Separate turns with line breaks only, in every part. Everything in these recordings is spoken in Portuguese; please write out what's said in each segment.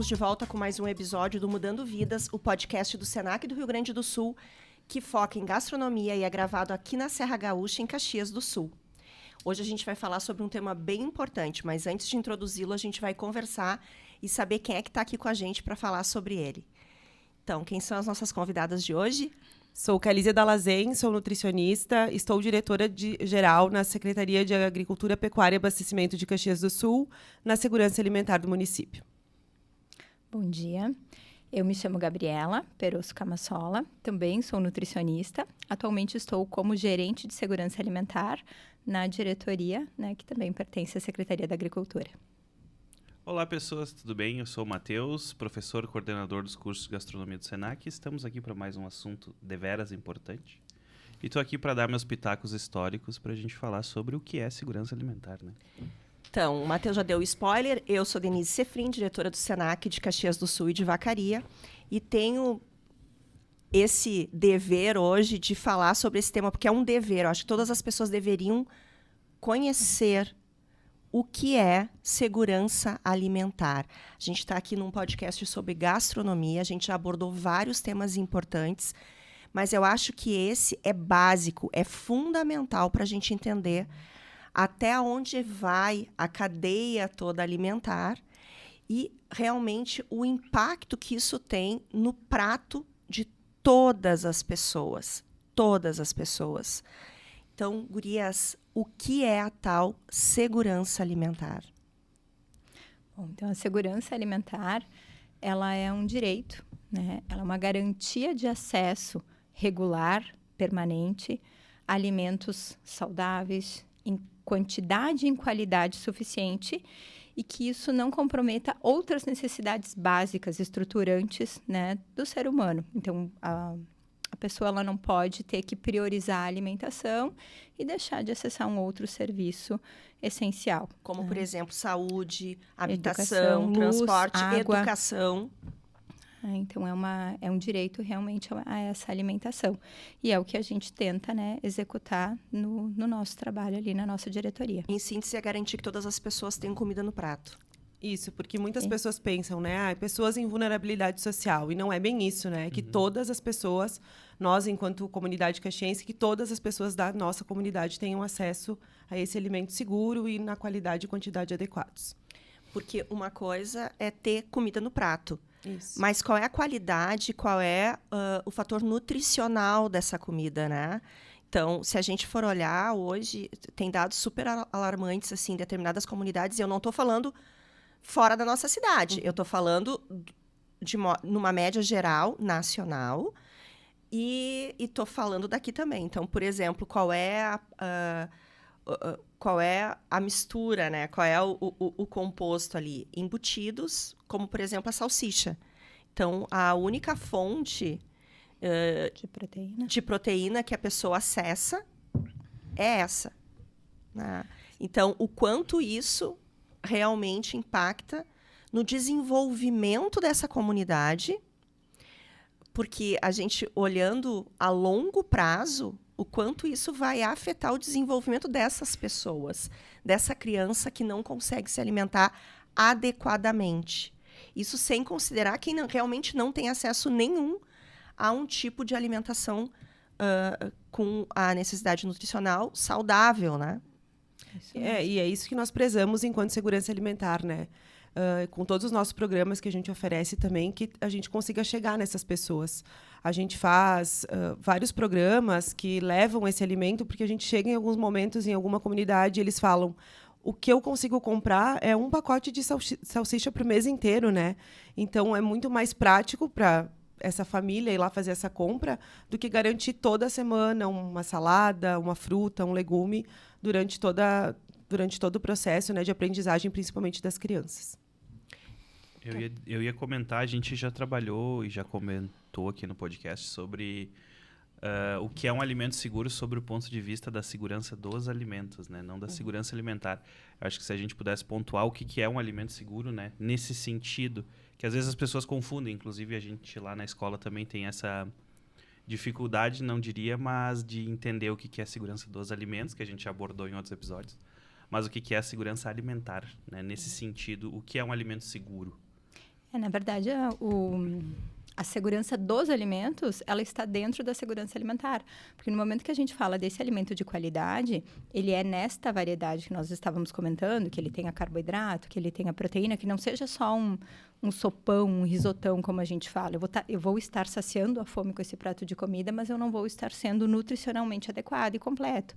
Estamos de volta com mais um episódio do Mudando Vidas, o podcast do Senac do Rio Grande do Sul, que foca em gastronomia e é gravado aqui na Serra Gaúcha, em Caxias do Sul. Hoje a gente vai falar sobre um tema bem importante, mas antes de introduzi-lo, a gente vai conversar e saber quem é que está aqui com a gente para falar sobre ele. Então, quem são as nossas convidadas de hoje?
Sou Calísia Dalazen, sou nutricionista, estou diretora geral na Secretaria de Agricultura, Pecuária e Abastecimento de Caxias do Sul, na Segurança Alimentar do município.
Bom dia, eu me chamo Gabriela Perosso Camassola, também sou nutricionista. Atualmente estou como gerente de segurança alimentar na diretoria, que também pertence à Secretaria da Agricultura.
Olá pessoas, tudo bem? Eu sou o Matheus, professor e coordenador dos cursos de gastronomia do Senac. Estamos aqui para mais um assunto deveras importante. E estou aqui para dar meus pitacos históricos para a gente falar sobre o que é segurança alimentar, né?
Então, o Matheus já deu o spoiler. Eu sou Denise Sefrin, diretora do Senac de Caxias do Sul e de Vacaria. E tenho esse dever hoje de falar sobre esse tema, porque é um dever. Eu acho que todas as pessoas deveriam conhecer o que é segurança alimentar. A gente está aqui num podcast sobre gastronomia, a gente já abordou vários temas importantes, mas eu acho que esse é básico, é fundamental para a gente entender até onde vai a cadeia toda alimentar e realmente o impacto que isso tem no prato de todas as pessoas. Todas as pessoas. Então, gurias, o que é a tal segurança alimentar?
Bom, então, a segurança alimentar, ela é um direito, né? Ela é uma garantia de acesso regular, permanente, a alimentos saudáveis, em quantidade e em qualidade suficiente, e que isso não comprometa outras necessidades básicas, estruturantes, né, do ser humano. Então, a pessoa ela não pode ter que priorizar a alimentação e deixar de acessar um outro serviço essencial.
Como, por exemplo, saúde,
Educação,
habitação,
luz,
transporte,
água.
educação.
Então, é um direito realmente a essa alimentação. E é o que a gente tenta, executar no nosso trabalho ali, na nossa diretoria.
Em síntese, é garantir que todas as pessoas tenham comida no prato.
Isso, porque muitas pessoas pensam, pessoas em vulnerabilidade social, e não é bem isso, né? Que todas as pessoas, nós enquanto comunidade caxiense, que todas as pessoas da nossa comunidade tenham acesso a esse alimento seguro e na qualidade e quantidade adequados.
Porque uma coisa é ter comida no prato.
Isso.
Mas qual é a qualidade, qual é o fator nutricional dessa comida, né? Então, se a gente for olhar hoje, tem dados super alarmantes, assim, em determinadas comunidades, e eu não estou falando fora da nossa cidade. Eu estou falando numa média geral, nacional, e estou falando daqui também. Então, por exemplo, qual é a mistura, né? Qual é o composto ali? Embutidos, como, por exemplo, a salsicha. Então, a única fonte de proteína que a pessoa acessa é essa, né? Então, o quanto isso realmente impacta no desenvolvimento dessa comunidade, porque a gente, olhando a longo prazo, o quanto isso vai afetar o desenvolvimento dessas pessoas, dessa criança que não consegue se alimentar adequadamente. Isso sem considerar quem realmente não tem acesso nenhum a um tipo de alimentação com a necessidade nutricional saudável, né?
E é isso que nós prezamos enquanto segurança alimentar, né? Com todos os nossos programas que a gente oferece também, que a gente consiga chegar nessas pessoas. A gente faz vários programas que levam esse alimento, porque a gente chega em alguns momentos em alguma comunidade e eles falam: o que eu consigo comprar é um pacote de salsicha para o mês inteiro, né? Então, é muito mais prático para essa família ir lá fazer essa compra do que garantir toda semana uma salada, uma fruta, um legume durante todo o processo, né, de aprendizagem, principalmente das crianças.
Eu ia comentar, a gente já trabalhou e já comentou aqui no podcast sobre o que é um alimento seguro sob o ponto de vista da segurança dos alimentos, né? Não da segurança alimentar. Eu acho que se a gente pudesse pontuar o que é um alimento seguro, né? Nesse sentido, que às vezes as pessoas confundem, inclusive a gente lá na escola também tem essa dificuldade, não diria, mas de entender o que é a segurança dos alimentos, que a gente abordou em outros episódios, mas o que é a segurança alimentar, né? Nesse sentido, o que é um alimento seguro?
Na verdade, a segurança dos alimentos, ela está dentro da segurança alimentar. Porque no momento que a gente fala desse alimento de qualidade, ele é nesta variedade que nós estávamos comentando, que ele tenha carboidrato, que ele tenha proteína, que não seja só um sopão, um risotão, como a gente fala. Eu vou estar saciando a fome com esse prato de comida, mas eu não vou estar sendo nutricionalmente adequado e completo.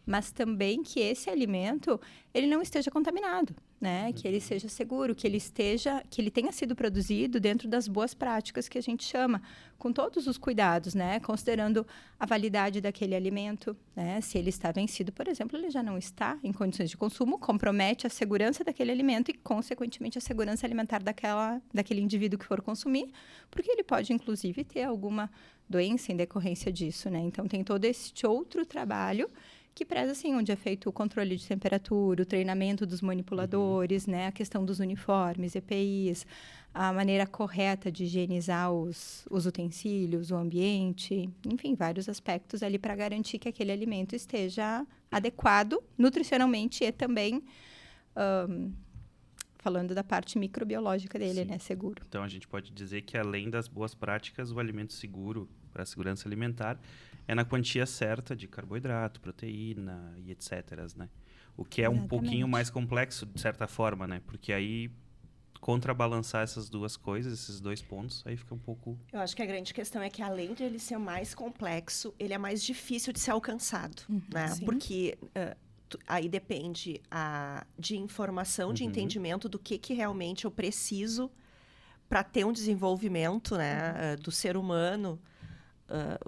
Mas também que esse alimento, ele não esteja contaminado, né? Que ele seja seguro, que ele tenha sido produzido dentro das boas práticas que a gente chama, com todos os cuidados, né? Considerando a validade daquele alimento, né? Se ele está vencido, por exemplo, ele já não está em condições de consumo, compromete a segurança daquele alimento e, consequentemente, a segurança alimentar daquele indivíduo que for consumir, porque ele pode, inclusive, ter alguma doença em decorrência disso, né? Então, tem todo este outro trabalho que preza, assim, onde é feito o controle de temperatura, o treinamento dos manipuladores, né? A questão dos uniformes, EPIs, a maneira correta de higienizar os utensílios, o ambiente, enfim, vários aspectos ali para garantir que aquele alimento esteja adequado nutricionalmente e também, falando da parte microbiológica dele, né? Seguro.
Então, a gente pode dizer que, além das boas práticas, o alimento seguro para a segurança alimentar é na quantia certa de carboidrato, proteína e etc, né? O que é um pouquinho mais complexo, de certa forma, né? Porque aí, contrabalançar essas duas coisas, esses dois pontos, aí fica um pouco...
Eu acho que a grande questão é que, além de ele ser mais complexo, ele é mais difícil de ser alcançado, né?
Sim.
Porque aí depende de informação, de entendimento do que realmente eu preciso para ter um desenvolvimento, né, do ser humano.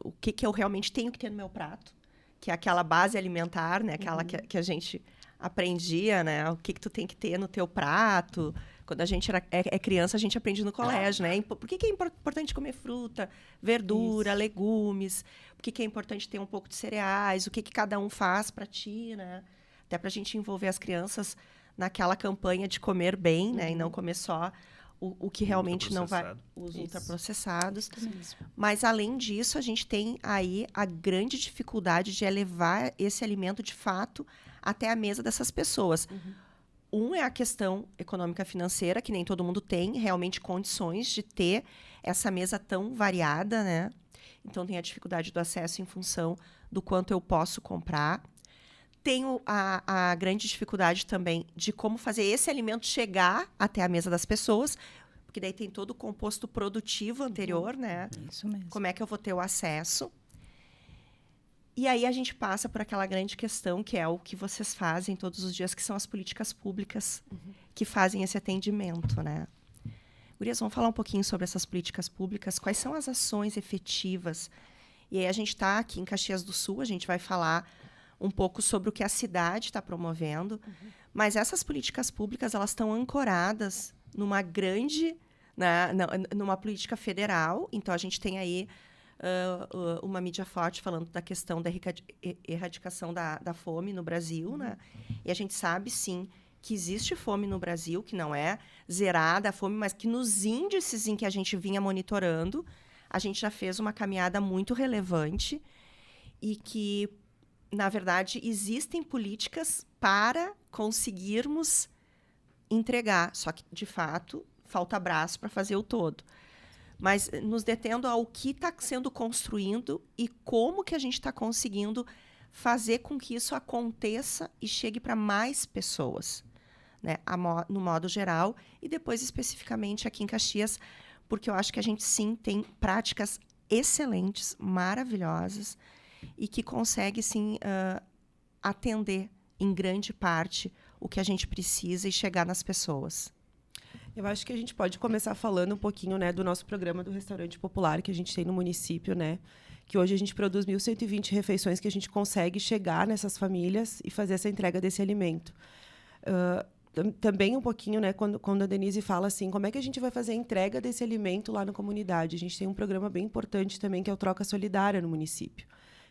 O que eu realmente tenho que ter no meu prato, que é aquela base alimentar, né? Aquela que a gente aprendia, né? O que tu tem que ter no teu prato. Quando a gente é criança, a gente aprende no colégio, né? Por que é importante comer fruta, verdura, legumes? Por que é importante ter um pouco de cereais? O que cada um faz para ti, né? Até para a gente envolver as crianças naquela campanha de comer bem, né? E não comer só o que realmente não vai... Os ultraprocessados. Mas, além disso, a gente tem aí a grande dificuldade de levar esse alimento, de fato, até a mesa dessas pessoas. É a questão econômica financeira, que nem todo mundo tem realmente condições de ter essa mesa tão variada, né? Então, tem a dificuldade do acesso em função do quanto eu posso comprar. Tenho a grande dificuldade também de como fazer esse alimento chegar até a mesa das pessoas, porque daí tem todo o composto produtivo anterior, né?
Isso mesmo.
Como é que eu vou ter o acesso? E aí a gente passa por aquela grande questão, que é o que vocês fazem todos os dias, que são as políticas públicas que fazem esse atendimento, né? Gurias, vamos falar um pouquinho sobre essas políticas públicas, quais são as ações efetivas. E aí a gente está aqui em Caxias do Sul, a gente vai falar um pouco sobre o que a cidade está promovendo, mas essas políticas públicas, elas estão ancoradas numa grande, numa política federal. Então, a gente tem aí uma mídia forte falando da questão da erradicação da fome no Brasil, né? E a gente sabe, sim, que existe fome no Brasil, que não é zerada a fome, mas que nos índices em que a gente vinha monitorando, a gente já fez uma caminhada muito relevante e que, na verdade, existem políticas para conseguirmos entregar. Só que, de fato, falta braço para fazer o todo. Mas nos detendo ao que está sendo construindo e como que a gente está conseguindo fazer com que isso aconteça e chegue para mais pessoas, né? No modo geral, e depois especificamente aqui em Caxias, porque eu acho que a gente, sim, tem práticas excelentes, maravilhosas, e que consegue, sim, atender, em grande parte, o que a gente precisa e chegar nas pessoas.
Eu acho que a gente pode começar falando um pouquinho, né, do nosso programa do Restaurante Popular que a gente tem no município, né? Que hoje a gente produz 1.120 refeições que a gente consegue chegar nessas famílias e fazer essa entrega desse alimento. Também um pouquinho, né, quando a Denise fala assim, como é que a gente vai fazer a entrega desse alimento lá na comunidade? A gente tem um programa bem importante também, que é o Troca Solidária no município,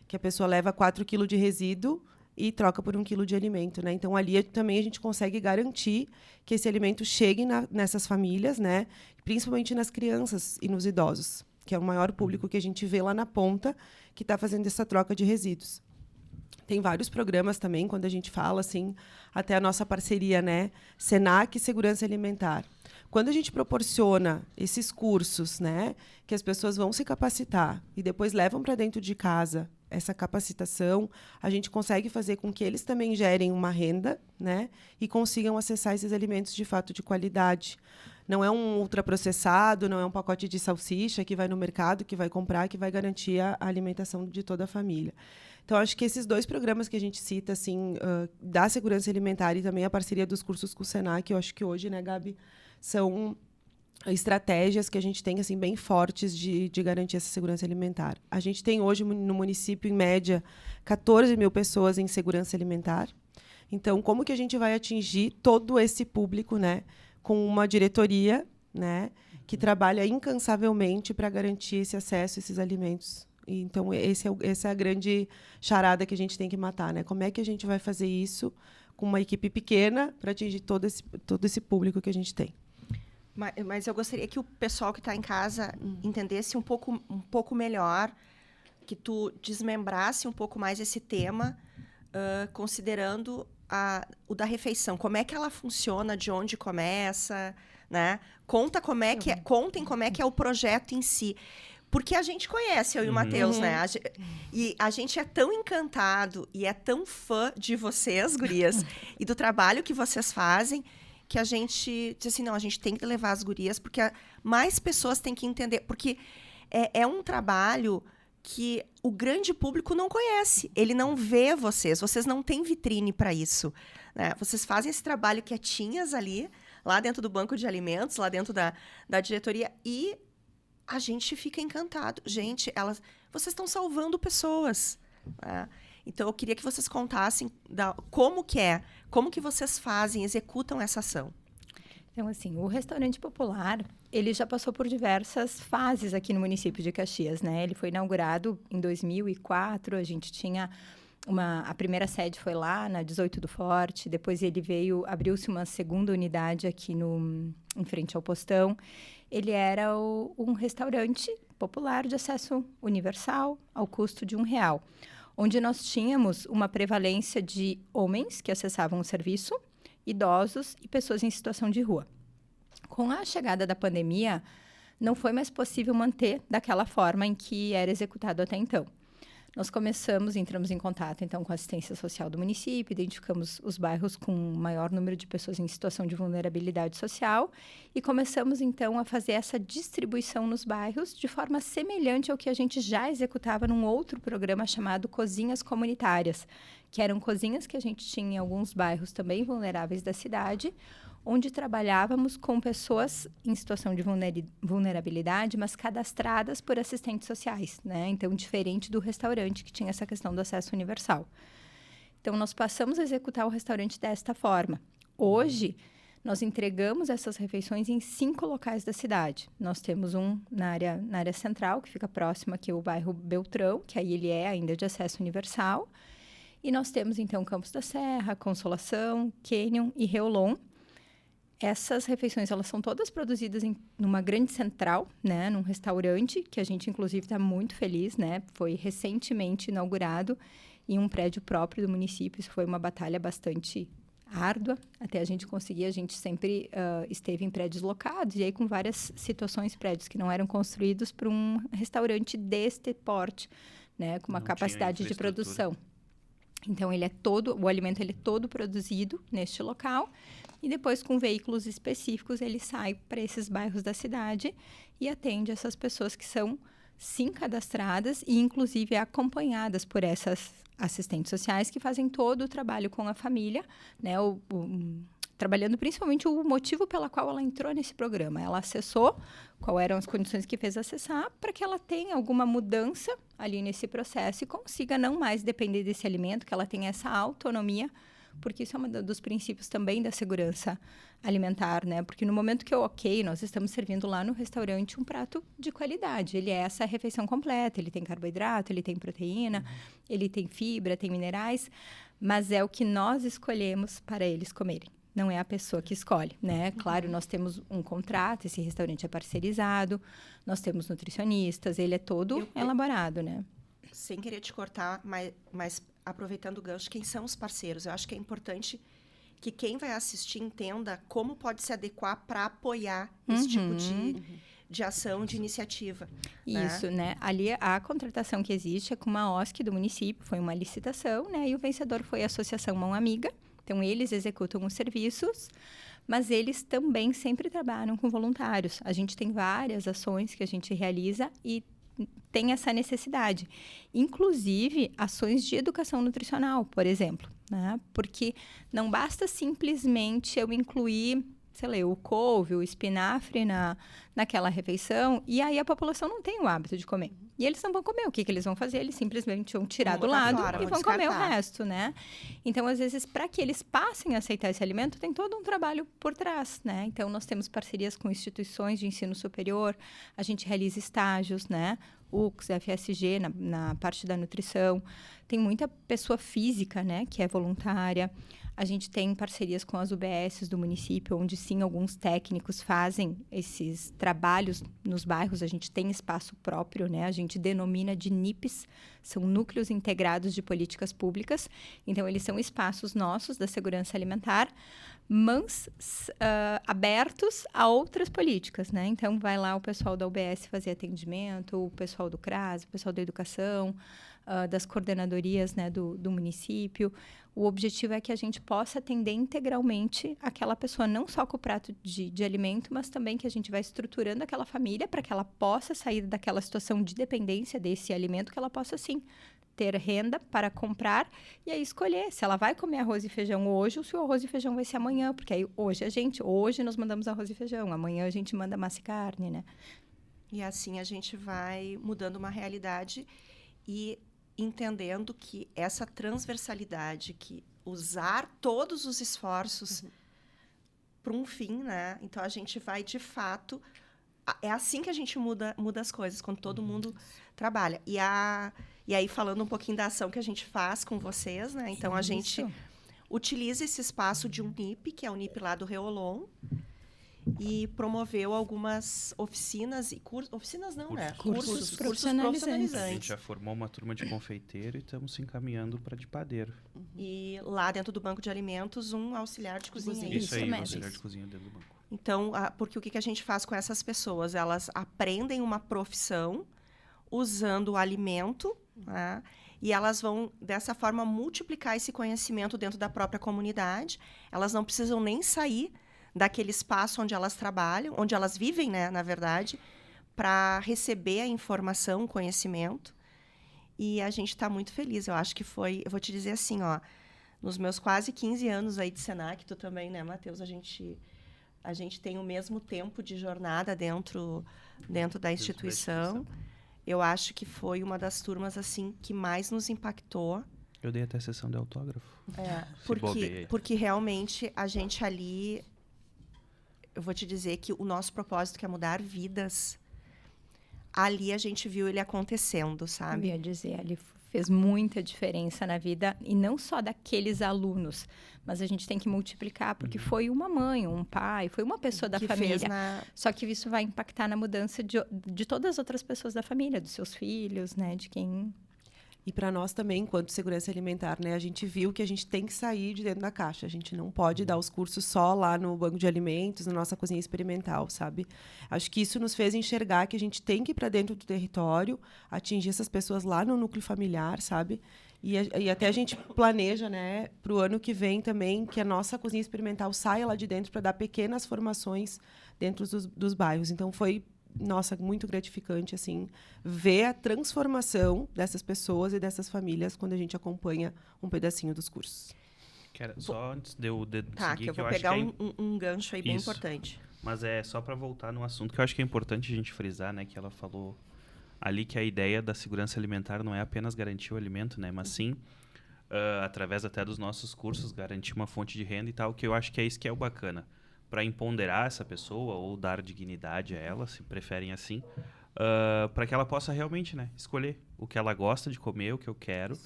que a pessoa leva 4 quilos de resíduo e troca por 1 quilo de alimento, né? Então, ali também a gente consegue garantir que esse alimento chegue nessas famílias, né? Principalmente nas crianças e nos idosos, que é o maior público que a gente vê lá na ponta, que está fazendo essa troca de resíduos. Tem vários programas também, quando a gente fala, assim, até a nossa parceria, né? Senac e Segurança Alimentar. Quando a gente proporciona esses cursos, né, que as pessoas vão se capacitar e depois levam para dentro de casa essa capacitação, a gente consegue fazer com que eles também gerem uma renda, né, e consigam acessar esses alimentos de fato de qualidade. Não é um ultraprocessado, não é um pacote de salsicha que vai no mercado, que vai comprar, que vai garantir a alimentação de toda a família. Então, acho que esses 2 programas que a gente cita, assim, da segurança alimentar e também a parceria dos cursos com o Senac, eu acho que hoje, né, Gabi, são estratégias que a gente tem assim, bem fortes de garantir essa segurança alimentar. A gente tem hoje no município, em média, 14 mil pessoas em segurança alimentar. Então, como que a gente vai atingir todo esse público, né, com uma diretoria, né, que trabalha incansavelmente para garantir esse acesso a esses alimentos? Então, essa é a grande charada que a gente tem que matar, né? Como é que a gente vai fazer isso com uma equipe pequena para atingir todo esse público que a gente tem?
Mas eu gostaria que o pessoal que está em casa entendesse um pouco melhor, que tu desmembrasse um pouco mais esse tema, considerando o da refeição. Como é que ela funciona, de onde começa, né? Contem como é que é o projeto em si. Porque a gente conhece, eu e o Matheus, né? E a gente é tão encantado e é tão fã de vocês, gurias, e do trabalho que vocês fazem, que a gente diz assim, não, a gente tem que levar as gurias, porque mais pessoas têm que entender. Porque é um trabalho que o grande público não conhece. Ele não vê vocês não têm vitrine para isso, né? Vocês fazem esse trabalho quietinhas ali, lá dentro do banco de alimentos, lá dentro da diretoria, e a gente fica encantado. Gente, vocês estão salvando pessoas, né? Então, eu queria que vocês contassem como que vocês fazem, executam essa ação.
Então, assim, o restaurante popular, ele já passou por diversas fases aqui no município de Caxias, né? Ele foi inaugurado em 2004, a gente tinha a primeira sede foi lá, na 18 do Forte, depois abriu-se uma segunda unidade aqui em frente ao Postão. Ele era um restaurante popular de acesso universal ao custo de R$1, onde nós tínhamos uma prevalência de homens que acessavam o serviço, idosos e pessoas em situação de rua. Com a chegada da pandemia, não foi mais possível manter daquela forma em que era executado até então. Nós entramos em contato, então, com a assistência social do município, identificamos os bairros com maior número de pessoas em situação de vulnerabilidade social e começamos, então, a fazer essa distribuição nos bairros de forma semelhante ao que a gente já executava num outro programa chamado Cozinhas Comunitárias, que eram cozinhas que a gente tinha em alguns bairros também vulneráveis da cidade, onde trabalhávamos com pessoas em situação de vulnerabilidade, mas cadastradas por assistentes sociais, né? Então, diferente do restaurante, que tinha essa questão do acesso universal. Então, nós passamos a executar o restaurante desta forma. Hoje, nós entregamos essas refeições em 5 locais da cidade. Nós temos um na área central, que fica próximo aqui ao bairro Beltrão, que aí ele é ainda de acesso universal. E nós temos, então, Campos da Serra, Consolação, Canyon e Reolon. Essas refeições, elas são todas produzidas numa grande central, né, num restaurante, que a gente, inclusive, está muito feliz, né? Foi recentemente inaugurado em um prédio próprio do município. Isso foi uma batalha bastante árdua, até a gente conseguir. A gente sempre esteve em prédios locados, e aí com várias situações, prédios que não eram construídos para um restaurante deste porte, né, com uma capacidade de produção. Então, o alimento ele é todo produzido neste local, e depois, com veículos específicos, ele sai para esses bairros da cidade e atende essas pessoas que são, sim, cadastradas e, inclusive, acompanhadas por essas assistentes sociais que fazem todo o trabalho com a família, né? Trabalhando principalmente o motivo pela qual ela entrou nesse programa. Ela acessou, quais eram as condições que fez acessar, para que ela tenha alguma mudança ali nesse processo e consiga não mais depender desse alimento, que ela tenha essa autonomia, porque isso é um dos princípios também da segurança alimentar, né? Porque no momento que nós estamos servindo lá no restaurante um prato de qualidade. Ele é essa refeição completa, ele tem carboidrato, ele tem proteína, ele tem fibra, tem minerais, mas é o que nós escolhemos para eles comerem. Não é a pessoa que escolhe, né? Claro, nós temos um contrato, esse restaurante é parcerizado, nós temos nutricionistas, ele é todo elaborado, né?
Sem querer te cortar, mas aproveitando o gancho, quem são os parceiros? Eu acho que é importante que quem vai assistir entenda como pode se adequar para apoiar esse tipo de ação, de iniciativa.
Isso, né? Ali a contratação que existe é com uma OSC do município, foi uma licitação, né? E o vencedor foi a Associação Mão Amiga. Então, eles executam os serviços, mas eles também sempre trabalham com voluntários. A gente tem várias ações que a gente realiza e tem essa necessidade. Inclusive, ações de educação nutricional, por exemplo, né? Porque não basta simplesmente eu incluir, sei lá, o couve, o espinafre naquela refeição, e aí a população não tem o hábito de comer. E eles não vão comer. O que eles vão fazer? Eles simplesmente vão tirar do lado e vão comer o resto, né? Então, às vezes, para que eles passem a aceitar esse alimento, tem todo um trabalho por trás, né? Então, nós temos parcerias com instituições de ensino superior, a gente realiza estágios, né? UX, FSG, na parte da nutrição. Tem muita pessoa física, né, que é voluntária. A gente tem parcerias com as UBSs do município, onde sim, alguns técnicos fazem esses trabalhos nos bairros. A gente tem espaço próprio, né? A gente denomina de NIPs, são Núcleos Integrados de Políticas Públicas. Então, eles são espaços nossos da segurança alimentar, mas abertos a outras políticas, né? Então, vai lá o pessoal da UBS fazer atendimento, o pessoal do CRAS, o pessoal da educação, das coordenadorias, né, do município. O objetivo é que a gente possa atender integralmente aquela pessoa, não só com o prato de alimento, mas também que a gente vai estruturando aquela família para que ela possa sair daquela situação de dependência desse alimento, que ela possa, sim, ter renda para comprar e aí escolher se ela vai comer arroz e feijão hoje ou se o arroz e feijão vai ser amanhã, porque aí hoje nós mandamos arroz e feijão, amanhã a gente manda massa e carne, né?
E assim a gente vai mudando uma realidade e entendendo que essa transversalidade, que usar todos os esforços para um fim, né? Então, a gente vai, de fato... É assim que a gente muda as coisas, quando todo mundo trabalha. E aí, falando um pouquinho da ação que a gente faz com vocês, né? Então, a gente utiliza esse espaço de um NIP, que é o NIP lá do Reolon, e promoveu algumas oficinas e cursos. Oficinas não, né? Cursos profissionalizantes.
A gente já formou uma turma de confeiteiro e estamos se encaminhando para de padeiro.
E lá dentro do banco de alimentos, um auxiliar de cozinha.
Isso aí, um auxiliar de cozinha dentro do banco.
Então, porque o que a gente faz com essas pessoas? Elas aprendem uma profissão usando o alimento, né? E elas vão, dessa forma, multiplicar esse conhecimento dentro da própria comunidade. Elas não precisam nem sair daquele espaço onde elas trabalham, onde elas vivem, né, na verdade, para receber a informação, o conhecimento. E a gente está muito feliz. Eu acho que foi... Eu vou te dizer assim, ó, nos meus quase 15 anos aí de Senac, tu também, né, Matheus? A gente tem o mesmo tempo de jornada dentro da instituição. Eu acho que foi uma das turmas, assim, que mais nos impactou.
Eu dei até sessão de autógrafo.
Porque realmente a gente ali... Eu vou te dizer que o nosso propósito, que é mudar vidas, ali a gente viu ele acontecendo, sabe?
Eu ia dizer, ele fez muita diferença na vida, e não só daqueles alunos, mas a gente tem que multiplicar, porque foi uma mãe, um pai, foi uma pessoa da família. Só que isso vai impactar na mudança de todas as outras pessoas da família, dos seus filhos, né, de quem...
E para nós também, enquanto segurança alimentar, né, a gente viu que a gente tem que sair de dentro da caixa. A gente não pode dar os cursos só lá no banco de alimentos, na nossa cozinha experimental, sabe? Acho que isso nos fez enxergar que a gente tem que ir para dentro do território, atingir essas pessoas lá no núcleo familiar, sabe? E até a gente planeja, né, para o ano que vem também, que a nossa cozinha experimental saia lá de dentro para dar pequenas formações dentro dos bairros. Então, foi... Nossa, muito gratificante, assim, ver a transformação dessas pessoas e dessas famílias quando a gente acompanha um pedacinho dos cursos.
Só antes de eu seguir,
que eu vou pegar um gancho aí bem importante.
Mas é só para voltar no assunto, que eu acho que é importante a gente frisar, né, que ela falou ali que a ideia da segurança alimentar não é apenas garantir o alimento, né, mas sim, através até dos nossos cursos, garantir uma fonte de renda e tal, que eu acho que é isso que é o bacana. Para empoderar essa pessoa ou dar dignidade a ela, se preferem assim, para que ela possa realmente, né, escolher o que ela gosta de comer, o que eu quero,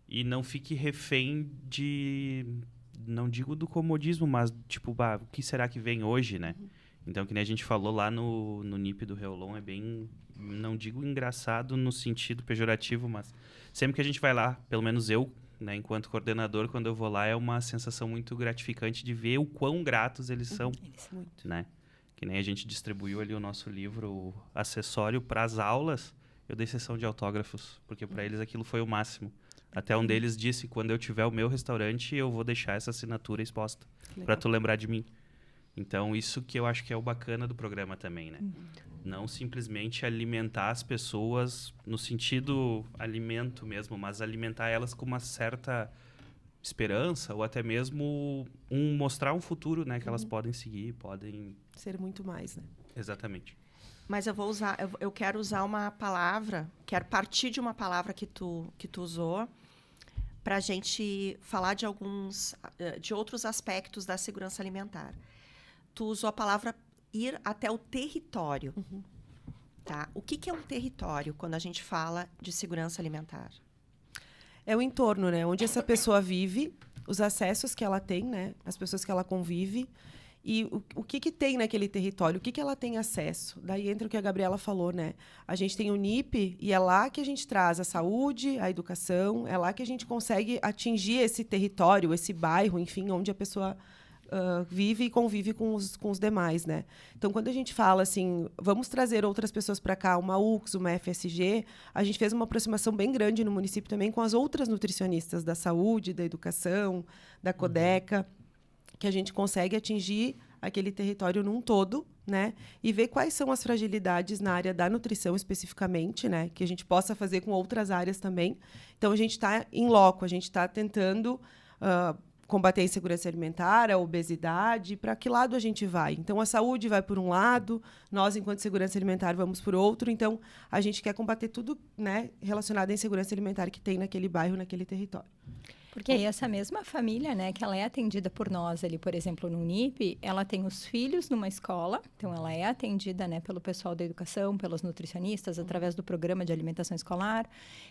e não fique refém de, não digo do comodismo, mas tipo, o que será que vem hoje, né? Então, que nem a gente falou lá no NIP do Reolon, é bem, não digo engraçado no sentido pejorativo, mas sempre que a gente vai lá, pelo menos eu, né? Enquanto coordenador, quando eu vou lá, é uma sensação muito gratificante de ver o quão gratos eles são,
Muito.
né? Que nem a gente distribuiu ali o nosso livro, o acessório para as aulas, eu dei sessão de autógrafos, porque para eles aquilo foi o máximo. Até um deles disse, quando eu tiver o meu restaurante, eu vou deixar essa assinatura exposta, para tu lembrar de mim. Então, isso que eu acho que é o bacana do programa também, né? Não simplesmente alimentar as pessoas no sentido alimento mesmo, mas alimentar elas com uma certa esperança ou até mesmo mostrar um futuro, né? Que elas podem seguir, podem...
Ser muito mais, né?
Exatamente.
Mas eu quero usar uma palavra, quero partir de uma palavra que tu usou, para a gente falar de outros aspectos da segurança alimentar. Tu usou a palavra ir até o território. Tá? O que é um território quando a gente fala de segurança alimentar?
É o entorno, né? Onde essa pessoa vive, os acessos que ela tem, né? As pessoas que ela convive e o que tem naquele território, o que ela tem acesso. Daí entra o que a Gabriela falou, né? A gente tem o NIP e é lá que a gente traz a saúde, a educação, é lá que a gente consegue atingir esse território, esse bairro, enfim, onde a pessoa vive e convive com os demais, né? Então, quando a gente fala assim, vamos trazer outras pessoas para cá, uma UX, uma FSG, a gente fez uma aproximação bem grande no município também com as outras nutricionistas da saúde, da educação, da Codeca, que a gente consegue atingir aquele território num todo, né? E ver quais são as fragilidades na área da nutrição especificamente, né? Que a gente possa fazer com outras áreas também. Então, a gente está em loco, a gente está tentando combater a insegurança alimentar, a obesidade, para que lado a gente vai? Então, a saúde vai por um lado, nós, enquanto segurança alimentar, vamos por outro. Então, a gente quer combater tudo, né, relacionado à insegurança alimentar que tem naquele bairro, naquele território.
Porque aí essa mesma família, né, que ela é atendida por nós ali, por exemplo, no NIP, ela tem os filhos numa escola, então ela é atendida, né, pelo pessoal da educação, pelos nutricionistas, através do programa de alimentação escolar.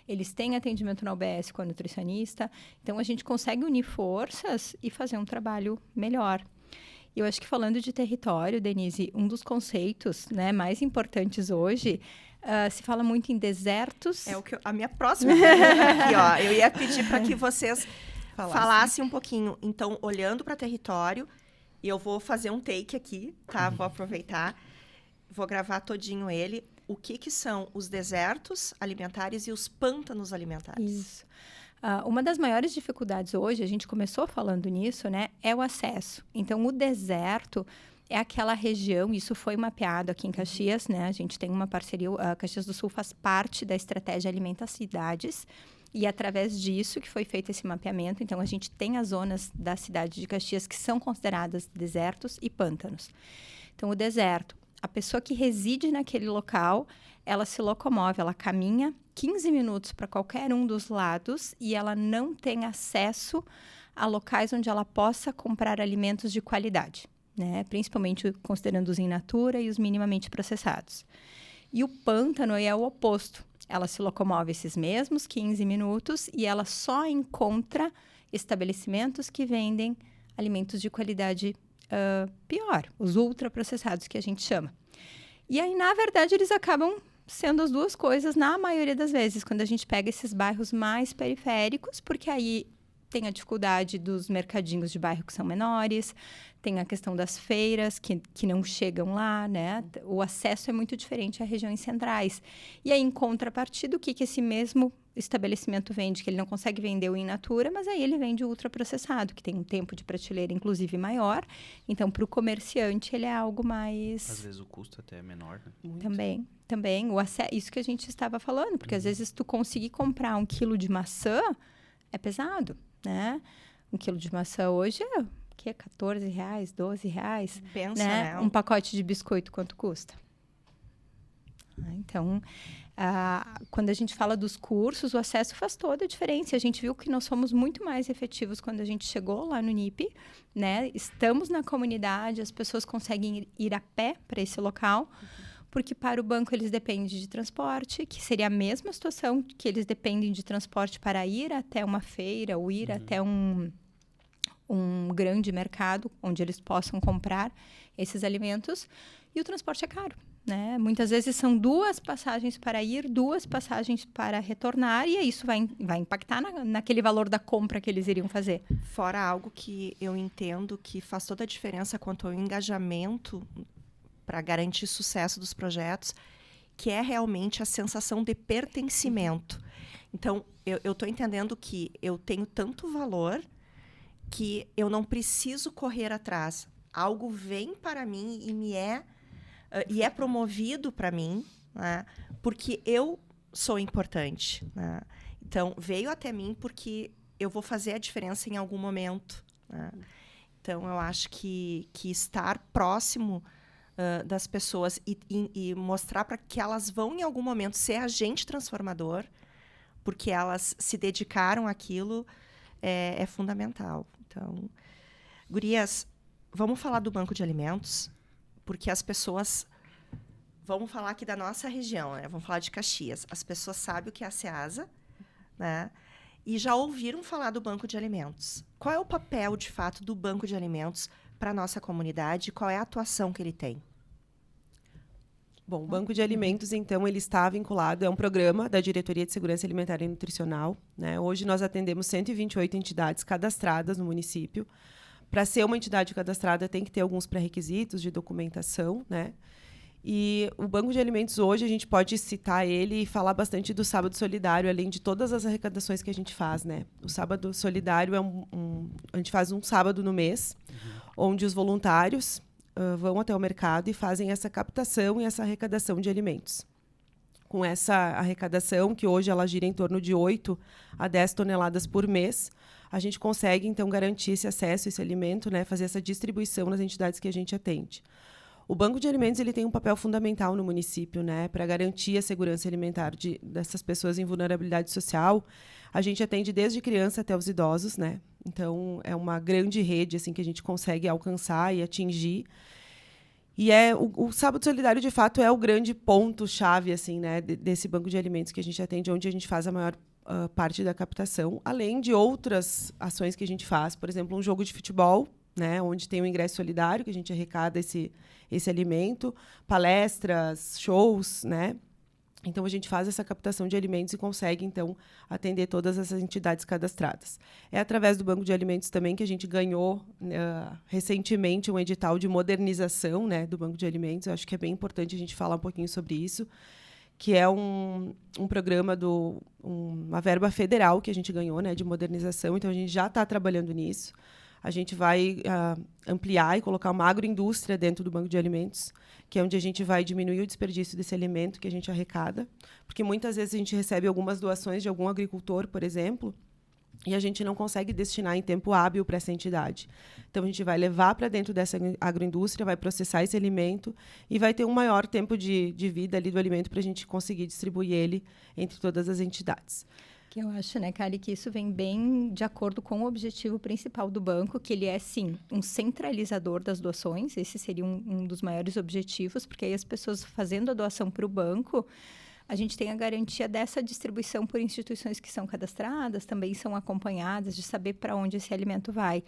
Eles têm atendimento na UBS com a nutricionista. Então, a gente consegue unir forças e fazer um trabalho melhor. E eu acho que falando de território, Denise, um dos conceitos, né, mais importantes hoje... se fala muito em desertos.
A minha próxima pergunta aqui, ó. Eu ia pedir para que vocês falassem um pouquinho. Então, olhando para território, e eu vou fazer um take aqui, tá? Vou aproveitar, vou gravar todinho ele. O que são os desertos alimentares e os pântanos alimentares?
Isso. Uma das maiores dificuldades hoje, a gente começou falando nisso, né? É o acesso. Então, o deserto... é aquela região, isso foi mapeado aqui em Caxias, né? A gente tem uma parceria, a Caxias do Sul faz parte da estratégia Alimenta Cidades, e através disso que foi feito esse mapeamento, então a gente tem as zonas da cidade de Caxias que são consideradas desertos e pântanos. Então, o deserto, a pessoa que reside naquele local, ela se locomove, ela caminha 15 minutos para qualquer um dos lados e ela não tem acesso a locais onde ela possa comprar alimentos de qualidade. Né? Principalmente considerando os in natura e os minimamente processados. E o pântano é o oposto. Ela se locomove esses mesmos 15 minutos e ela só encontra estabelecimentos que vendem alimentos de qualidade pior, os ultraprocessados que a gente chama. E aí, na verdade, eles acabam sendo as duas coisas na maioria das vezes, quando a gente pega esses bairros mais periféricos, porque aí tem a dificuldade dos mercadinhos de bairro que são menores, tem a questão das feiras que não chegam lá, né? O acesso é muito diferente a regiões centrais. E aí, em contrapartida, o que esse mesmo estabelecimento vende? Que ele não consegue vender o in natura, mas aí ele vende o ultraprocessado, que tem um tempo de prateleira, inclusive, maior. Então, para o comerciante, ele é algo mais...
Às vezes o custo até é menor, né?
Muito.
Também. Isso que a gente estava falando, porque às vezes tu conseguir comprar 1 quilo de maçã é pesado, né? 1 quilo de maçã hoje é R$14, R$12.
Pensa,
né?
né?
Um pacote de biscoito, quanto custa? Então, quando a gente fala dos cursos, o acesso faz toda a diferença. A gente viu que nós somos muito mais efetivos quando a gente chegou lá no NIP, né? Estamos na comunidade, as pessoas conseguem ir a pé para esse local, porque para o banco eles dependem de transporte, que seria a mesma situação que eles dependem de transporte para ir até uma feira ou ir até um grande mercado onde eles possam comprar esses alimentos. E o transporte é caro, né? Muitas vezes são 2 passagens para ir, 2 passagens para retornar, e isso vai impactar naquele valor da compra que eles iriam fazer.
Fora algo que eu entendo que faz toda a diferença quanto ao engajamento para garantir sucesso dos projetos, que é realmente a sensação de pertencimento. Então, eu estou entendendo que eu tenho tanto valor que eu não preciso correr atrás. Algo vem para mim e é promovido para mim, né, porque eu sou importante. Né? Então, veio até mim porque eu vou fazer a diferença em algum momento. Né? Então, eu acho que estar próximo das pessoas e mostrar para que elas vão, em algum momento, ser agente transformador, porque elas se dedicaram àquilo, é fundamental. Então, gurias, vamos falar do banco de alimentos, porque as pessoas... Vamos falar aqui da nossa região, né? Vamos falar de Caxias. As pessoas sabem o que é a Ceasa, né? E já ouviram falar do banco de alimentos. Qual é o papel, de fato, do banco de alimentos para a nossa comunidade? Qual é a atuação que ele tem?
Bom, o Banco de Alimentos, então, ele está vinculado, é um programa da Diretoria de Segurança Alimentar e Nutricional. Né? Hoje nós atendemos 128 entidades cadastradas no município. Para ser uma entidade cadastrada, tem que ter alguns pré-requisitos de documentação, né? E o Banco de Alimentos, hoje, a gente pode citar ele e falar bastante do Sábado Solidário, além de todas as arrecadações que a gente faz, né? O Sábado Solidário a gente faz um sábado no mês, onde os voluntários vão até o mercado e fazem essa captação e essa arrecadação de alimentos. Com essa arrecadação, que hoje ela gira em torno de 8 a 10 toneladas por mês, a gente consegue, então, garantir esse acesso a esse alimento, né? Fazer essa distribuição nas entidades que a gente atende. O Banco de Alimentos ele tem um papel fundamental no município, né, para garantir a segurança alimentar dessas pessoas em vulnerabilidade social. A gente atende desde criança até os idosos, né? Então, é uma grande rede assim, que a gente consegue alcançar e atingir. E o Sábado Solidário, de fato, é o grande ponto-chave assim, né, desse Banco de Alimentos que a gente atende, onde a gente faz a maior parte da captação, além de outras ações que a gente faz. Por exemplo, um jogo de futebol, né, onde tem o ingresso solidário, que a gente arrecada esse alimento, palestras, shows, né? Então, a gente faz essa captação de alimentos e consegue, então, atender todas essas entidades cadastradas. É através do Banco de Alimentos também que a gente ganhou recentemente um edital de modernização, né, do Banco de Alimentos. Eu acho que é bem importante a gente falar um pouquinho sobre isso, que é um programa uma verba federal que a gente ganhou, né, de modernização. Então, a gente já está trabalhando nisso. A gente vai ampliar e colocar uma agroindústria dentro do Banco de Alimentos, que é onde a gente vai diminuir o desperdício desse alimento que a gente arrecada, porque muitas vezes a gente recebe algumas doações de algum agricultor, por exemplo, e a gente não consegue destinar em tempo hábil para essa entidade. Então, a gente vai levar para dentro dessa agroindústria, vai processar esse alimento e vai ter um maior tempo de vida ali do alimento para a gente conseguir distribuir ele entre todas as entidades.
Que eu acho, né, Kari, que isso vem bem de acordo com o objetivo principal do banco, que ele é, sim, um centralizador das doações. Esse seria um dos maiores objetivos, porque aí as pessoas fazendo a doação para o banco, a gente tem a garantia dessa distribuição por instituições que são cadastradas, também são acompanhadas, de saber para onde esse alimento vai.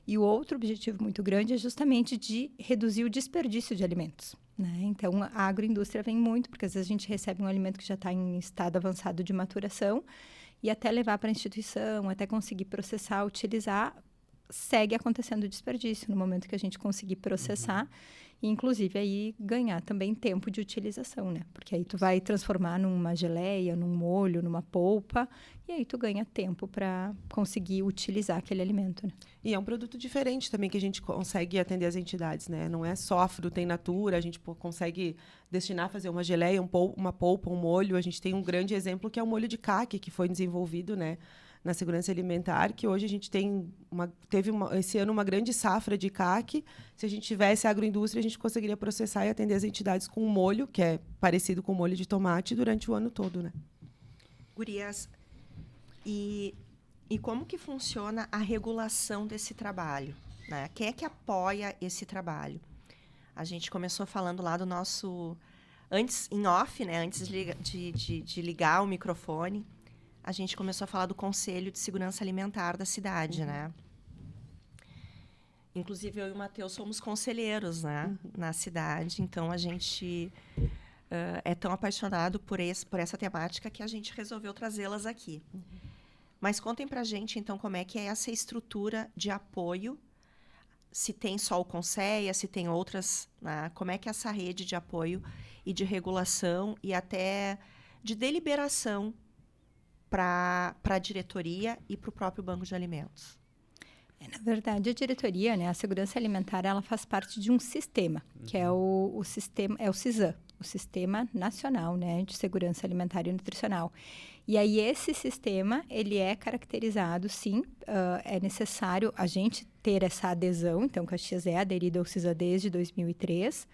E o outro objetivo muito grande é justamente de reduzir o desperdício de alimentos. Né? Então, a agroindústria vem muito, porque às vezes a gente recebe um alimento que já está em estado avançado de maturação, e até levar para a instituição, até conseguir processar, utilizar, segue acontecendo desperdício no momento que a gente conseguir processar, e inclusive aí ganhar também tempo de utilização, né? Porque aí tu vai transformar numa geleia, num molho, numa polpa, e aí tu ganha tempo para conseguir utilizar aquele alimento, né?
E é um produto diferente também que a gente consegue atender as entidades, né? Não é só fruta in natura, a gente consegue destinar a fazer uma geleia, uma polpa, um molho. A gente tem um grande exemplo que é o molho de caqui, que foi desenvolvido, né, na segurança alimentar, que hoje a gente teve esse ano uma grande safra de caqui. Se a gente tivesse agroindústria, a gente conseguiria processar e atender as entidades com um molho, que é parecido com o molho de tomate, durante o ano todo, né?
Gurias, e como que funciona a regulação desse trabalho? Né? Quem é que apoia esse trabalho? A gente começou falando lá do nosso... Antes, em off, né? Antes de ligar o microfone, a gente começou a falar do Conselho de Segurança Alimentar da cidade, né? Inclusive, eu e o Matheus somos conselheiros, né, na cidade. Então, a gente é tão apaixonado por essa temática que a gente resolveu trazê-las aqui. Mas contem pra gente, então, como é que é essa estrutura de apoio. Se tem só o Conceia, se tem outras, né? Como é que é essa rede de apoio e de regulação e até de deliberação para a diretoria e para o próprio Banco de Alimentos?
Na verdade, a diretoria, né, a segurança alimentar, ela faz parte de um sistema, que é o sistema, é o CISAM, o Sistema Nacional, né, de Segurança Alimentar e Nutricional. E aí esse sistema, ele é caracterizado, sim, é necessário a gente ter essa adesão. Então, Caxias é aderida ao CISAM desde 2003.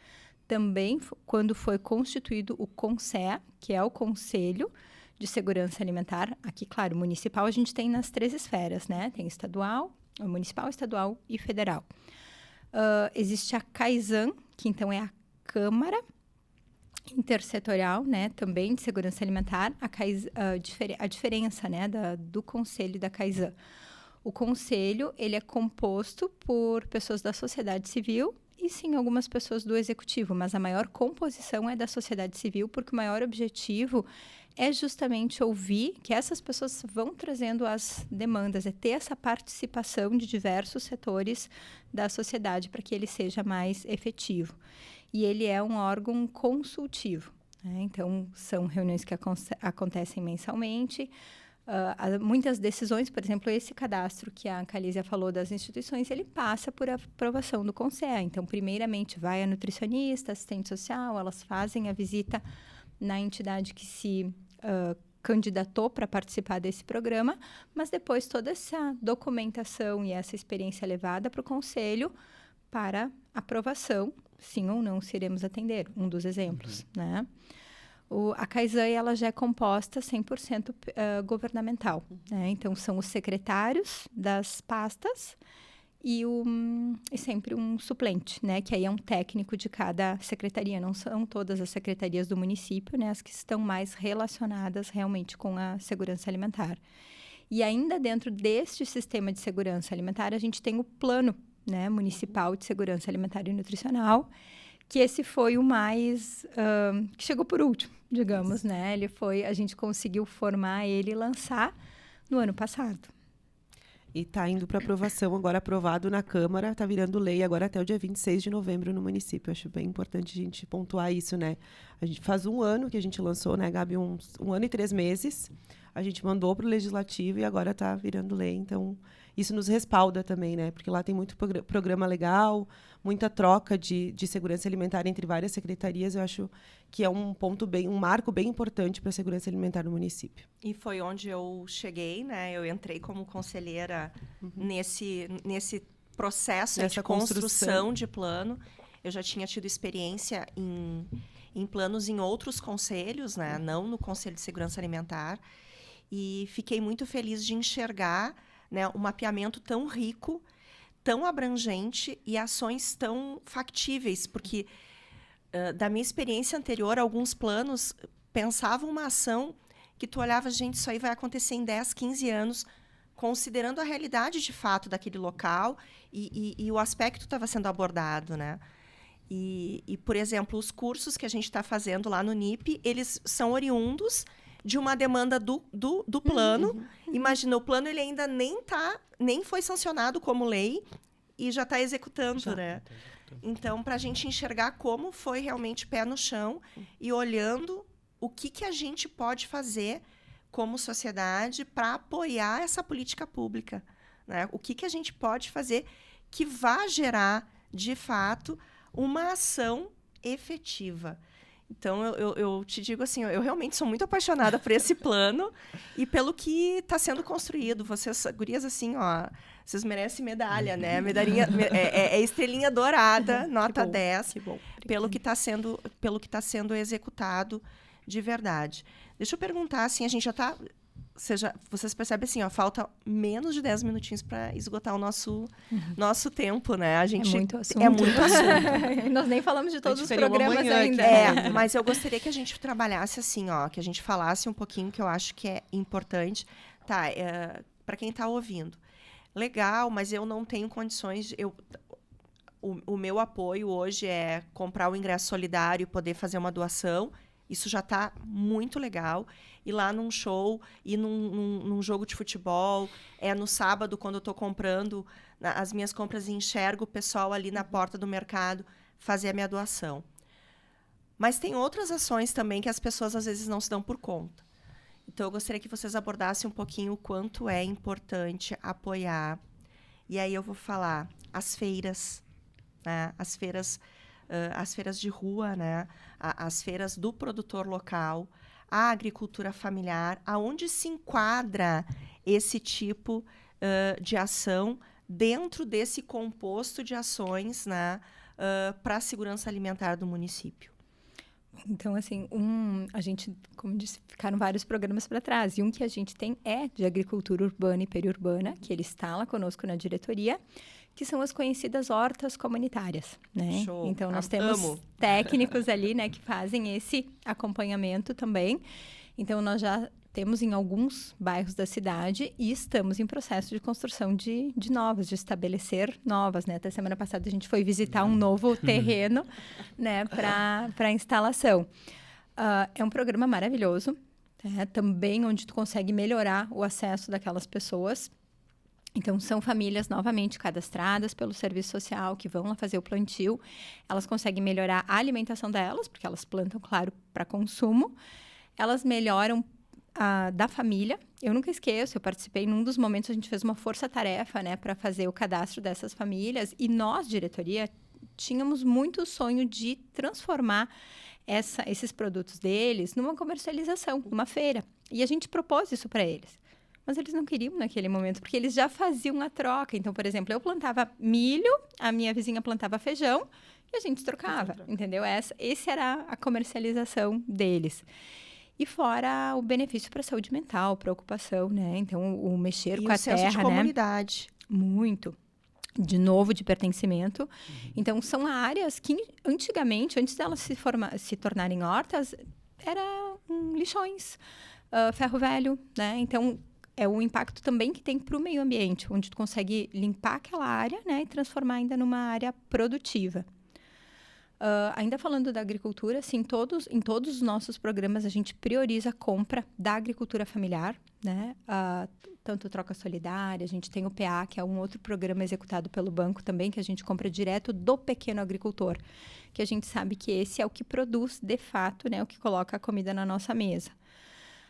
Também, quando foi constituído o CONSEA, que é o Conselho de Segurança Alimentar, aqui, claro, municipal, a gente tem nas 3 esferas, né? Tem estadual, municipal, estadual e federal. Existe a CAISAN, que então é a Câmara Intersetorial, né, também de Segurança Alimentar. A diferença, né, do Conselho e da CAISAN. O Conselho, ele é composto por pessoas da sociedade civil e, sim, algumas pessoas do Executivo, mas a maior composição é da sociedade civil, porque o maior objetivo é justamente ouvir que essas pessoas vão trazendo as demandas, é ter essa participação de diversos setores da sociedade para que ele seja mais efetivo. E ele é um órgão consultivo, né? Então, são reuniões que acontecem mensalmente. Muitas decisões, por exemplo, esse cadastro que a Calísia falou das instituições, ele passa por aprovação do Conselho. Então, primeiramente, vai a nutricionista, assistente social, elas fazem a visita na entidade que se candidatou para participar desse programa, mas depois toda essa documentação e essa experiência levada para o Conselho para aprovação, sim ou não, se iremos atender, um dos exemplos, né? A CAISAN, ela já é composta 100% governamental, né? Então, são os secretários das pastas e sempre um suplente, né? Que aí é um técnico de cada secretaria. Não são todas as secretarias do município, né? As que estão mais relacionadas realmente com a segurança alimentar. E ainda dentro deste sistema de segurança alimentar, a gente tem o plano, né, municipal de segurança alimentar e nutricional, que esse foi o mais que chegou por último, digamos, né? A gente conseguiu formar ele e lançar no ano passado.
E está indo para aprovação, agora aprovado na Câmara, está virando lei agora até o dia 26 de novembro no município. Eu acho bem importante a gente pontuar isso, né? A gente faz 1 ano que a gente lançou, né, Gabi? 1 ano e 3 meses. A gente mandou para o Legislativo e agora está virando lei. Então, isso nos respalda também, né? Porque lá tem muito programa legal, muita troca de segurança alimentar entre várias secretarias. Eu acho que é um marco bem importante para a segurança alimentar no município.
E foi onde eu cheguei, né? Eu entrei como conselheira nesse processo de construção de plano. Eu já tinha tido experiência em planos em outros conselhos, né? Não no Conselho de Segurança Alimentar. E fiquei muito feliz de enxergar, né, um mapeamento tão rico, tão abrangente e ações tão factíveis, porque da minha experiência anterior, alguns planos pensavam uma ação que tu olhava, gente, isso aí vai acontecer em 10, 15 anos, considerando a realidade de fato daquele local e o aspecto estava sendo abordado, né? E, por exemplo, os cursos que a gente está fazendo lá no NIP, eles são oriundos de uma demanda do plano. Imagina, o plano ele ainda nem foi sancionado como lei e já está executando, né? Então, para a gente enxergar como foi realmente pé no chão e olhando o que a gente pode fazer como sociedade para apoiar essa política pública, né? O que a gente pode fazer que vá gerar, de fato, uma ação efetiva. Então, eu te digo assim, eu realmente sou muito apaixonada por esse plano e pelo que está sendo construído. Vocês, gurias, assim, ó, vocês merecem medalha, né? Medalhinha, estrelinha dourada, nota 10, pelo que está sendo executado de verdade. Deixa eu perguntar, assim, a gente já está... Vocês percebem assim, ó, falta menos de 10 minutinhos para esgotar o nosso tempo, né? É muito assunto.
Nós nem falamos de todos os programas ainda.
Mas eu gostaria que a gente trabalhasse assim, ó, que a gente falasse um pouquinho, que eu acho que é importante. Tá, para quem está ouvindo. Legal, mas eu não tenho condições... o meu apoio hoje é comprar o ingresso solidário e poder fazer uma doação. Isso já está muito legal. Ir lá num show, ir num jogo de futebol. No sábado, quando eu estou comprando as minhas compras e enxergo o pessoal ali na porta do mercado fazer a minha doação. Mas tem outras ações também que as pessoas às vezes não se dão por conta. Então, eu gostaria que vocês abordassem um pouquinho o quanto é importante apoiar. E aí eu vou falar as feiras, né? As feiras de rua, né? As feiras do produtor local, a agricultura familiar, aonde se enquadra esse tipo de ação dentro desse composto de ações, né? Para a segurança alimentar do município.
Então, assim, a gente, como disse, ficaram vários programas para trás. E um que a gente tem é de agricultura urbana e periurbana, que ele está lá conosco na diretoria, que são as conhecidas hortas comunitárias, né?
Show.
Então, nós temos técnicos ali, né, que fazem esse acompanhamento também. Então, nós já temos em alguns bairros da cidade e estamos em processo de construção de novas, de estabelecer novas, né? Até semana passada a gente foi visitar um novo terreno, né, para instalação. É um programa maravilhoso, né? Também onde tu consegue melhorar o acesso daquelas pessoas. Então, são famílias novamente cadastradas pelo serviço social que vão lá fazer o plantio. Elas conseguem melhorar a alimentação delas, porque elas plantam, claro, para consumo. Elas melhoram da família. Eu nunca esqueço, eu participei num dos momentos, a gente fez uma força-tarefa, né, para fazer o cadastro dessas famílias, e nós, diretoria, tínhamos muito sonho de transformar esses produtos deles numa comercialização, numa feira. E a gente propôs isso para eles. Mas eles não queriam naquele momento, porque eles já faziam a troca. Então, por exemplo, eu plantava milho, a minha vizinha plantava feijão, e a gente trocava, entendeu? Esse era a comercialização deles. E fora o benefício para a saúde mental, para a ocupação, né? Então, o mexer com a terra, né?
E o senso de comunidade.
Muito. De novo, de pertencimento. Então, são áreas que, antigamente, antes delas se tornarem hortas, eram lixões, ferro velho, né? Então, é o impacto também que tem para o meio ambiente, onde tu consegue limpar aquela área, né? E transformar ainda numa área produtiva. Ainda falando da agricultura, assim, em todos os nossos programas, a gente prioriza a compra da agricultura familiar, né? Tanto troca solidária, a gente tem o PA, que é um outro programa executado pelo banco também, que a gente compra direto do pequeno agricultor, que a gente sabe que esse é o que produz, de fato, né? O que coloca a comida na nossa mesa.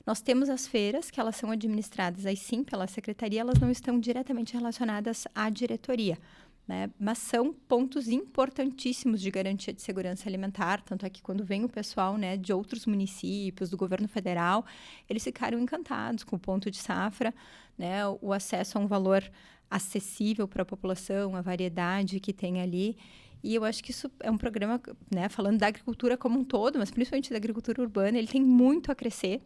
Nós temos as feiras, que elas são administradas aí sim pela secretaria, elas não estão diretamente relacionadas à diretoria, né? Mas são pontos importantíssimos de garantia de segurança alimentar, tanto é que quando vem o pessoal, né, de outros municípios, do governo federal, eles ficaram encantados com o ponto de safra, né, o acesso a um valor acessível para a população, a variedade que tem ali. E eu acho que isso é um programa, né, falando da agricultura como um todo, mas principalmente da agricultura urbana, ele tem muito a crescer.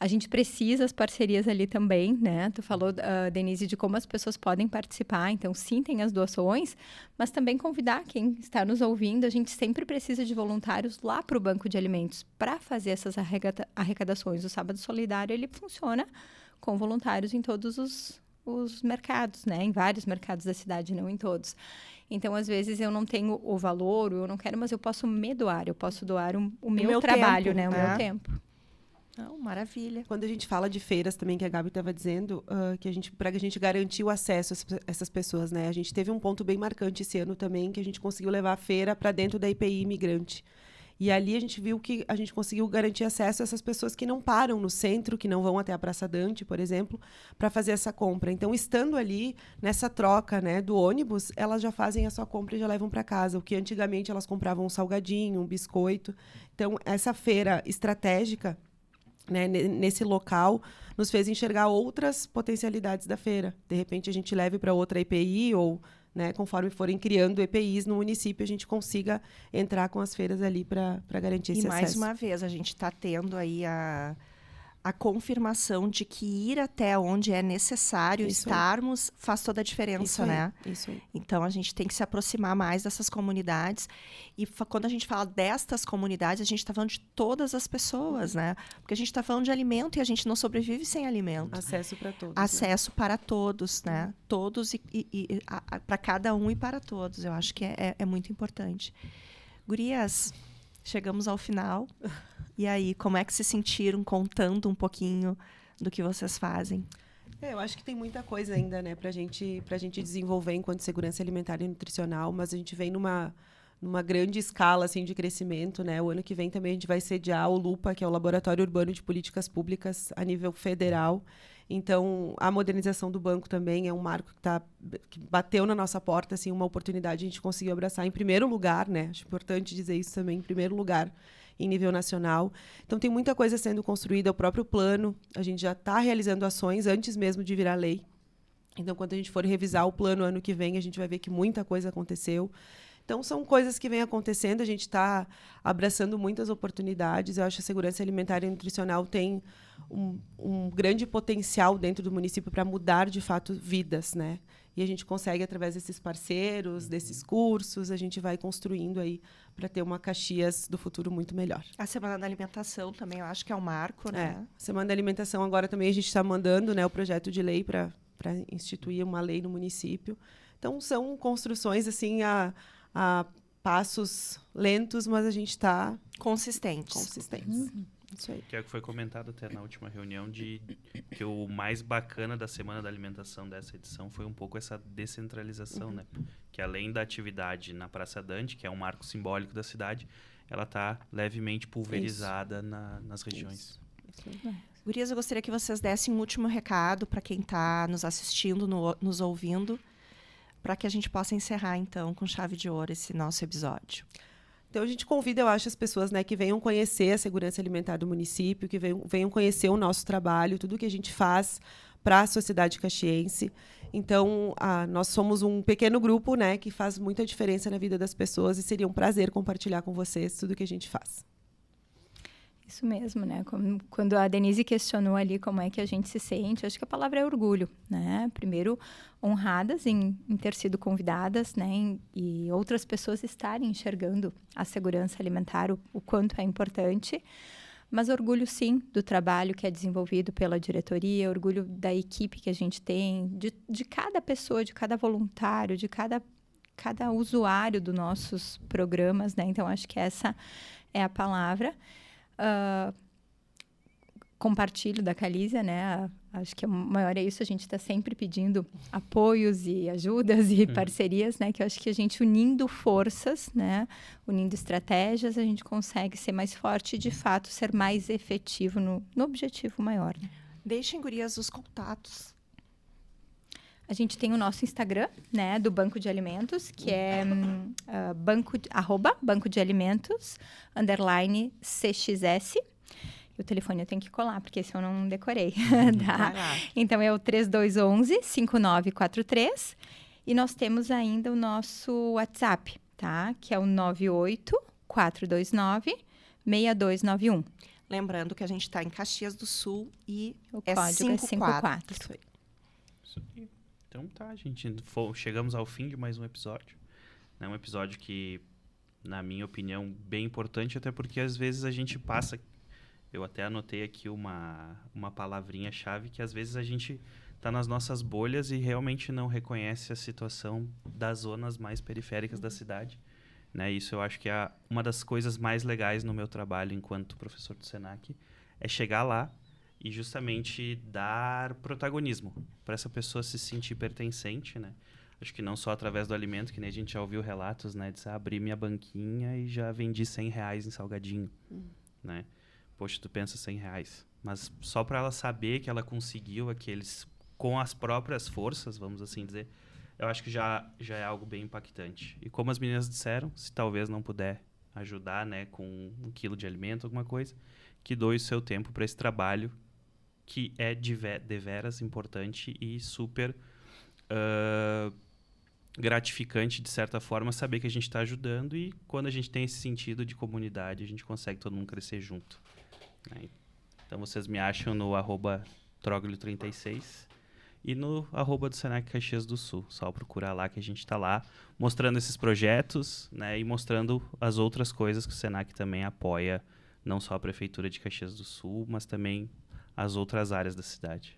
A gente precisa as parcerias ali também, né? Tu falou, Denise, de como as pessoas podem participar. Então, sim, tem as doações, mas também convidar quem está nos ouvindo. A gente sempre precisa de voluntários lá para o Banco de Alimentos para fazer essas arrecadações. O Sábado Solidário, ele funciona com voluntários em todos os mercados, né? Em vários mercados da cidade, não em todos. Então, às vezes, eu não tenho o valor, eu não quero, mas eu posso me doar. Eu posso doar o meu trabalho,
tempo,
né? O meu tempo.
Não, maravilha.
Quando a gente fala de feiras também, que a Gabi estava dizendo, para a gente garantir o acesso a essas pessoas, né? A gente teve um ponto bem marcante esse ano também, que a gente conseguiu levar a feira para dentro da IPI Imigrante. E ali a gente viu que a gente conseguiu garantir acesso a essas pessoas que não param no centro, que não vão até a Praça Dante, por exemplo, para fazer essa compra. Então, estando ali, nessa troca, né, do ônibus, elas já fazem a sua compra e já levam para casa. O que antigamente elas compravam um salgadinho, um biscoito. Então, essa feira estratégica, né, nesse local, nos fez enxergar outras potencialidades da feira. De repente, a gente leve para outra EPI ou, né, conforme forem criando EPIs no município, a gente consiga entrar com as feiras ali para garantir esse acesso.
E mais uma vez, a gente está tendo aí a confirmação de que ir até onde é necessário
Isso aí.
estarmos faz toda a diferença,
Isso aí,
né?
Isso aí.
Então, a gente tem que se aproximar mais dessas comunidades. E quando a gente fala destas comunidades, a gente está falando de todas as pessoas, né? Porque a gente está falando de alimento e a gente não sobrevive sem alimento.
Acesso para todos.
Acesso para todos, né? Todos para cada um e para todos. Eu acho que é muito importante. Gurias, chegamos ao final. E aí, como é que se sentiram contando um pouquinho do que vocês fazem?
Eu acho que tem muita coisa ainda, né, pra gente desenvolver enquanto segurança alimentar e nutricional, mas a gente vem numa grande escala, assim, de crescimento, né? O ano que vem também a gente vai sediar o LUPA, que é o Laboratório Urbano de Políticas Públicas a nível federal. Então, a modernização do banco também é um marco que bateu na nossa porta, assim, uma oportunidade a gente conseguiu abraçar em primeiro lugar, né? Acho importante dizer isso também, em primeiro lugar, em nível nacional. Então, tem muita coisa sendo construída, o próprio plano, a gente já está realizando ações antes mesmo de virar lei. Então, quando a gente for revisar o plano ano que vem, a gente vai ver que muita coisa aconteceu. Então, são coisas que vêm acontecendo, a gente está abraçando muitas oportunidades. Eu acho que a segurança alimentar e nutricional tem um grande potencial dentro do município para mudar, de fato, vidas, né? E a gente consegue, através desses parceiros, desses cursos, a gente vai construindo aí para ter uma Caxias do futuro muito melhor.
A Semana da Alimentação também, eu acho que é um marco, né?
Semana da Alimentação, agora também a gente está mandando, né, o projeto de lei para instituir uma lei no município. Então, são construções assim a passos lentos, mas a gente está
consistentes.
Isso aí.
Que é o que foi comentado até na última reunião, de que o mais bacana da Semana da Alimentação dessa edição foi um pouco essa descentralização, né? Que além da atividade na Praça Dante, que é um marco simbólico da cidade, ela está levemente pulverizada nas regiões.
Isso aí.
Gurias, eu gostaria que vocês dessem um último recado para quem está nos assistindo, nos ouvindo, para que a gente possa encerrar, então, com chave de ouro esse nosso episódio.
Então, a gente convida, eu acho, as pessoas, né, que venham conhecer a segurança alimentar do município, que venham conhecer o nosso trabalho, tudo que a gente faz para a sociedade caxiense. Então, nós somos um pequeno grupo, né, que faz muita diferença na vida das pessoas e seria um prazer compartilhar com vocês tudo que a gente faz.
Isso mesmo, né? Quando a Denise questionou ali como é que a gente se sente, acho que a palavra é orgulho, né? Primeiro, honradas em ter sido convidadas, né? E outras pessoas estarem enxergando a segurança alimentar, o quanto é importante. Mas orgulho, sim, do trabalho que é desenvolvido pela diretoria, orgulho da equipe que a gente tem, de cada pessoa, de cada voluntário, de cada usuário dos nossos programas, né? Então, acho que essa é a palavra. Compartilho da Calísia, né? Acho que o maior é isso, a gente está sempre pedindo apoios e ajudas e parcerias, né? Que eu acho que a gente unindo forças, né? Unindo estratégias, a gente consegue ser mais forte e, de fato, ser mais efetivo no objetivo maior. Né?
Deixem, gurias, os contatos.
A gente tem o nosso Instagram, né, do Banco de Alimentos, que é Banco de Alimentos, _CXS. E o telefone eu tenho que colar, porque esse eu não decorei. Tá? Então, é o 3211-5943. E nós temos ainda o nosso WhatsApp, tá? Que é o 98-429-6291.
Lembrando que a gente está em Caxias do Sul e
o código é 54.
Isso aí.
Isso aí. Então tá, gente. Chegamos ao fim de mais um episódio. Né? Um episódio que, na minha opinião, bem importante, até porque às vezes a gente passa... Eu até anotei aqui uma palavrinha-chave, que às vezes a gente está nas nossas bolhas e realmente não reconhece a situação das zonas mais periféricas da cidade. Né? Isso eu acho que é uma das coisas mais legais no meu trabalho enquanto professor do Senac, é chegar lá e justamente dar protagonismo para essa pessoa se sentir pertencente, né? Acho que não só através do alimento, que nem a gente já ouviu relatos, né? De abrir minha banquinha e já vendi R$100 em salgadinho, né? Poxa, tu pensa R$100, mas só para ela saber que ela conseguiu aqueles com as próprias forças, vamos assim dizer, eu acho que já é algo bem impactante. E como as meninas disseram, se talvez não puder ajudar, né, com 1 quilo de alimento, alguma coisa, que doe o seu tempo para esse trabalho que é deveras importante e super gratificante, de certa forma, saber que a gente está ajudando, e quando a gente tem esse sentido de comunidade, a gente consegue todo mundo crescer junto. Né? Então vocês me acham no @troglio36 e no @ do Senac Caxias do Sul. Só procurar lá que a gente está lá mostrando esses projetos, né, e mostrando as outras coisas que o Senac também apoia, não só a Prefeitura de Caxias do Sul, mas também as outras áreas da cidade.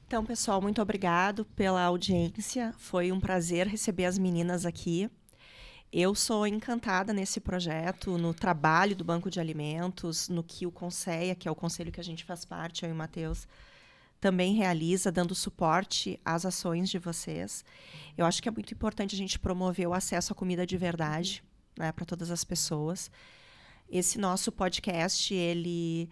Então, pessoal, muito obrigado pela audiência. Foi um prazer receber as meninas aqui. Eu sou encantada nesse projeto, no trabalho do Banco de Alimentos, no que o CONSEA, que é o conselho que a gente faz parte, eu e o Matheus, também realiza, dando suporte às ações de vocês. Eu acho que é muito importante a gente promover o acesso à comida de verdade, né, para todas as pessoas. Esse nosso podcast, ele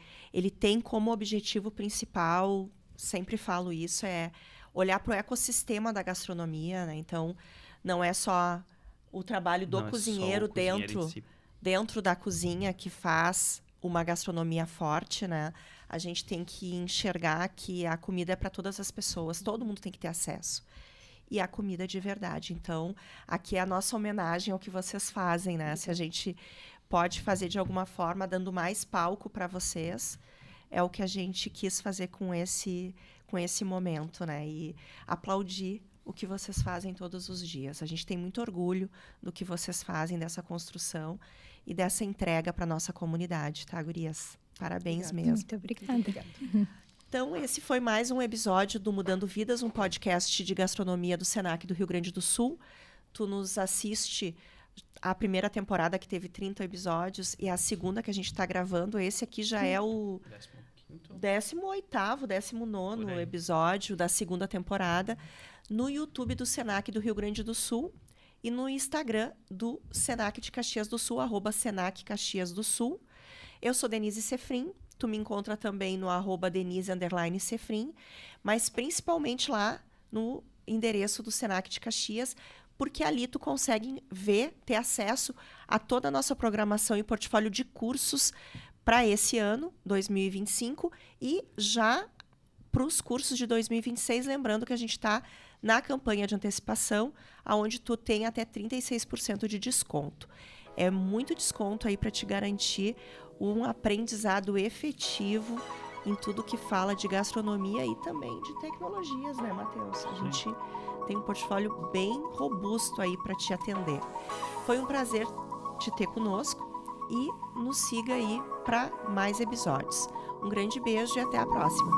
tem como objetivo principal, sempre falo isso, é olhar para o ecossistema da gastronomia, né? Então, não é só o trabalho do cozinheiro dentro da cozinha que faz uma gastronomia forte, né? A gente tem que enxergar que a comida é para todas as pessoas, todo mundo tem que ter acesso. E a comida de verdade. Então, aqui é a nossa homenagem ao que vocês fazem, né? Se a gente pode fazer de alguma forma, dando mais palco para vocês, é o que a gente quis fazer com esse momento, né? E aplaudir o que vocês fazem todos os dias. A gente tem muito orgulho do que vocês fazem, dessa construção e dessa entrega para a nossa comunidade, tá, gurias? Parabéns mesmo.
Muito obrigada.
Então, esse foi mais um episódio do Mudando Vidas, um podcast de gastronomia do Senac do Rio Grande do Sul. Tu nos assiste a primeira temporada, que teve 30 episódios, e a segunda que a gente está gravando. Esse aqui já é o 18º, 19º episódio da segunda temporada, no YouTube do Senac do Rio Grande do Sul e no Instagram do Senac de Caxias do Sul, @Senac Caxias do Sul. Eu sou Denise Sefrim, tu me encontra também no @Denise_Sefrim, mas principalmente lá no endereço do Senac de Caxias, porque ali tu consegue ter acesso a toda a nossa programação e portfólio de cursos para esse ano, 2025, e já para os cursos de 2026, lembrando que a gente está na campanha de antecipação, onde tu tem até 36% de desconto. É muito desconto aí para te garantir um aprendizado efetivo em tudo que fala de gastronomia e também de tecnologias, né, Matheus? A gente tem um portfólio bem robusto aí para te atender. Foi um prazer te ter conosco e nos siga aí para mais episódios. Um grande beijo e até a próxima.